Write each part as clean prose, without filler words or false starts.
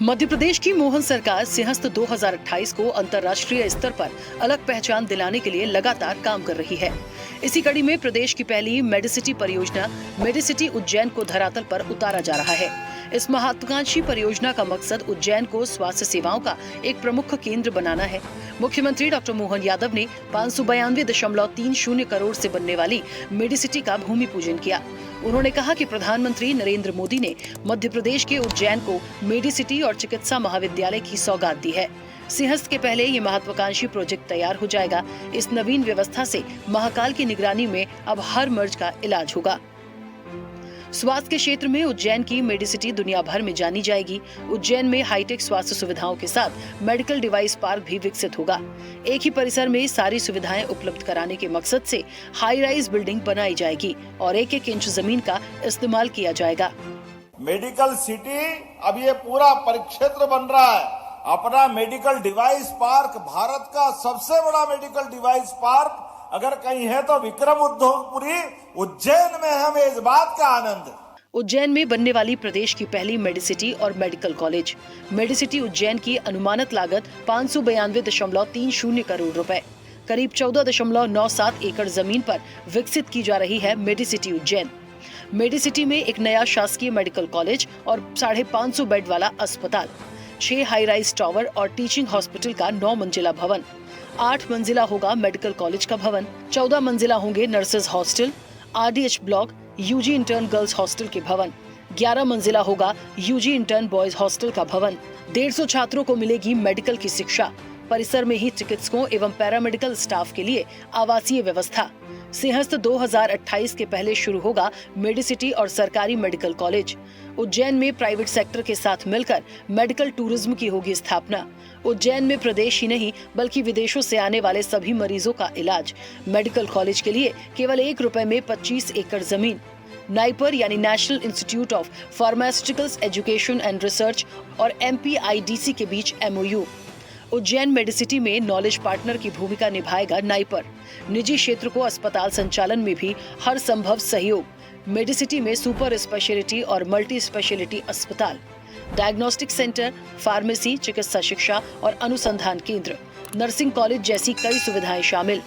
मध्य प्रदेश की मोहन सरकार सिंहस्थ 2028 को अंतर्राष्ट्रीय स्तर पर अलग पहचान दिलाने के लिए लगातार काम कर रही है। इसी कड़ी में प्रदेश की पहली मेडिसिटी परियोजना मेडिसिटी उज्जैन को धरातल पर उतारा जा रहा है। इस महत्वाकांक्षी परियोजना का मकसद उज्जैन को स्वास्थ्य सेवाओं का एक प्रमुख केंद्र बनाना है। मुख्यमंत्री डॉक्टर मोहन यादव ने 592.30 करोड़ से बनने वाली मेडिसिटी का भूमि पूजन किया। उन्होंने कहा कि प्रधानमंत्री नरेंद्र मोदी ने मध्य प्रदेश के उज्जैन को मेडिसिटी और चिकित्सा महाविद्यालय की सौगात दी है। सिंहस्थ के पहले ये महत्वाकांक्षी प्रोजेक्ट तैयार हो जाएगा। इस नवीन व्यवस्था से महाकाल की निगरानी में अब हर मर्ज का इलाज होगा। स्वास्थ्य के क्षेत्र में उज्जैन की मेडिसिटी दुनिया भर में जानी जाएगी। उज्जैन में हाईटेक स्वास्थ्य सुविधाओं के साथ मेडिकल डिवाइस पार्क भी विकसित होगा। एक ही परिसर में सारी सुविधाएं उपलब्ध कराने के मकसद से हाई राइज बिल्डिंग बनाई जाएगी और 1-1 इंच जमीन का इस्तेमाल किया जाएगा। मेडिकल सिटी अब ये पूरा परिक्षेत्र बन रहा है। अपना मेडिकल डिवाइस पार्क, भारत का सबसे बड़ा मेडिकल डिवाइस पार्क अगर कहीं है तो विक्रम उद्योगपुरी उज्जैन में है। इस बात का आनंद। उज्जैन में बनने वाली प्रदेश की पहली मेडिसिटी और मेडिकल कॉलेज मेडिसिटी उज्जैन की अनुमानित लागत 592.30 करोड़ रुपए, करीब 14.97 एकड़ जमीन पर विकसित की जा रही है। मेडिसिटी उज्जैन मेडिसिटी में एक नया शासकीय मेडिकल कॉलेज और 550 बेड वाला अस्पताल, 6 हाई राइज टावर और टीचिंग हॉस्पिटल का 9 मंजिला भवन, 8 मंजिला होगा मेडिकल कॉलेज का भवन, 14 मंजिला होंगे nurses hostel, RDH block, UG intern girls hostel के भवन, 11 मंजिला होगा यूजी इंटर्न बॉयज हॉस्टल का भवन। 150 छात्रों को मिलेगी मेडिकल की शिक्षा। परिसर में ही चिकित्सकों एवं पैरामेडिकल स्टाफ के लिए आवासीय व्यवस्था। सिंहस्थ 2028 के पहले शुरू होगा मेडिसिटी और सरकारी मेडिकल कॉलेज। उज्जैन में प्राइवेट सेक्टर के साथ मिलकर मेडिकल टूरिज्म की होगी स्थापना। उज्जैन में प्रदेश ही नहीं बल्कि विदेशों से आने वाले सभी मरीजों का इलाज। मेडिकल कॉलेज के लिए केवल 1 रुपए में 25 एकड़ जमीन। नाइपर यानी national institute of pharmaceuticals education and research और MPIDC के बीच MOU। उज्जैन मेडिसिटी में नॉलेज पार्टनर की भूमिका निभाएगा नाइपर। निजी क्षेत्र को अस्पताल संचालन में भी हर संभव सहयोग। मेडिसिटी में सुपर स्पेशलिटी और मल्टी स्पेशलिटी अस्पताल, डायग्नोस्टिक सेंटर, फार्मेसी, चिकित्सा शिक्षा और अनुसंधान केंद्र, नर्सिंग कॉलेज जैसी कई सुविधाएं शामिल।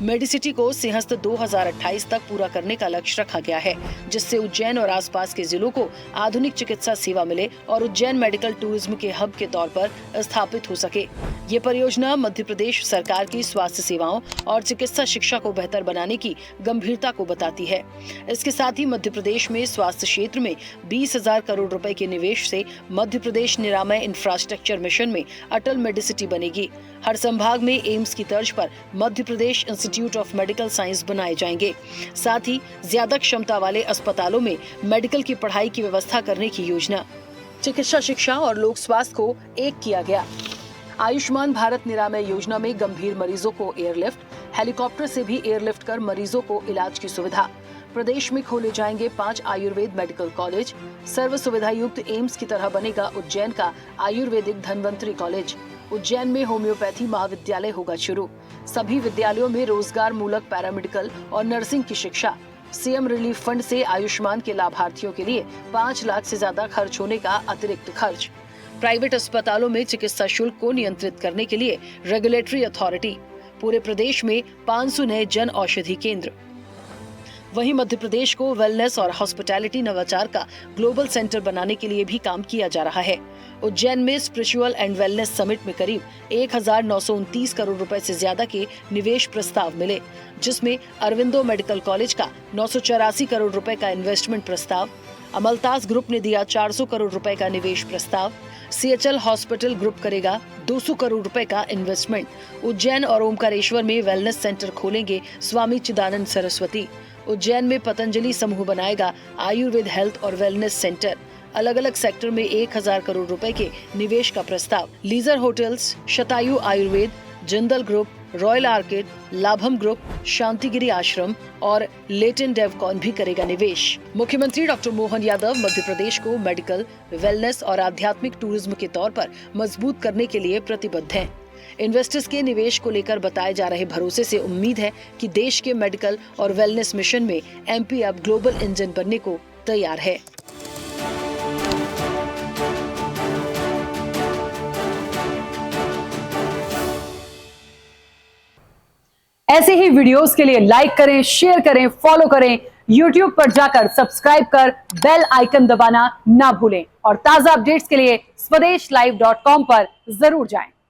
मेडिसिटी को सिंहस्थ 2028 तक पूरा करने का लक्ष्य रखा गया है, जिससे उज्जैन और आसपास के जिलों को आधुनिक चिकित्सा सेवा मिले और उज्जैन मेडिकल टूरिज्म के हब के तौर पर स्थापित हो सके। ये परियोजना मध्य प्रदेश सरकार की स्वास्थ्य सेवाओं और चिकित्सा शिक्षा को बेहतर बनाने की गंभीरता को बताती है। इसके साथ ही मध्य प्रदेश में स्वास्थ्य क्षेत्र में 20,000 करोड़ रुपए के निवेश से मध्य प्रदेश निरामय इंफ्रास्ट्रक्चर मिशन में अटल मेडिसिटी बनेगी। हर संभाग में एम्स की तर्ज पर Madhya Pradesh institute of medical science बनाए जाएंगे। साथ ही ज्यादा क्षमता वाले अस्पतालों में मेडिकल की पढ़ाई की व्यवस्था करने की योजना। चिकित्सा शिक्षा और लोक स्वास्थ्य को एक किया गया। आयुष्मान भारत निरामय योजना में गंभीर मरीजों को एयरलिफ्ट, हेलीकॉप्टर से भी एयरलिफ्ट कर मरीजों को इलाज की सुविधा। प्रदेश में खोले जाएंगे 5 आयुर्वेद मेडिकल कॉलेज। सर्व सुविधा युक्त एम्स की तरह बनेगा उज्जैन का आयुर्वेदिक धन्वंतरी कॉलेज। उज्जैन में होम्योपैथी महाविद्यालय होगा शुरू। सभी विद्यालयों में रोजगार मूलक पैरामेडिकल और नर्सिंग की शिक्षा। सीएम रिलीफ फंड से आयुष्मान के लाभार्थियों के लिए 5 लाख से ज्यादा खर्च होने का अतिरिक्त खर्च। प्राइवेट अस्पतालों में चिकित्सा शुल्क को नियंत्रित करने के लिए रेगुलेटरी अथॉरिटी। पूरे प्रदेश में 500 नए जन औषधि केंद्र। वहीं मध्य प्रदेश को वेलनेस और हॉस्पिटैलिटी नवाचार का ग्लोबल सेंटर बनाने के लिए भी काम किया जा रहा है। उज्जैन में स्पिरिचुअल एंड वेलनेस समिट में करीब 1,929 करोड़ रुपए से ज्यादा के निवेश प्रस्ताव मिले, जिसमें अरविंदो मेडिकल कॉलेज का 984 करोड़ रुपए का इन्वेस्टमेंट प्रस्ताव, अमलतास ग्रुप ने दिया 400 करोड़ रुपए का निवेश प्रस्ताव, CHL हॉस्पिटल ग्रुप करेगा 200 करोड़ रुपए का इन्वेस्टमेंट। उज्जैन और ओमकारेश्वर में वेलनेस सेंटर खोलेंगे स्वामी चिदानंद सरस्वती। उज्जैन में पतंजलि समूह बनाएगा आयुर्वेद हेल्थ और वेलनेस सेंटर। अलग अलग सेक्टर में 1,000 करोड़ रुपए के निवेश का प्रस्ताव। Leisure hotels, Shatayu Ayurveda, Jindal group, Royal Orchid, Labham group, Shantigiri Ashram और लेटेन डेवकॉन भी करेगा निवेश। मुख्यमंत्री डॉक्टर मोहन यादव मध्य प्रदेश को मेडिकल, वेलनेस और आध्यात्मिक टूरिज्म के तौर पर मजबूत करने के लिए प्रतिबद्ध हैं। इन्वेस्टर्स के निवेश को लेकर बताए जा रहे भरोसे से उम्मीद है कि देश के मेडिकल और वेलनेस मिशन में MP अब ग्लोबल इंजन बनने को तैयार है। ऐसे ही वीडियोस के लिए लाइक करें, शेयर करें, फॉलो करें। YouTube पर जाकर सब्सक्राइब कर बेल आइकन दबाना ना भूलें और ताजा अपडेट्स के लिए swedeshlive.com पर जरूर जाएं।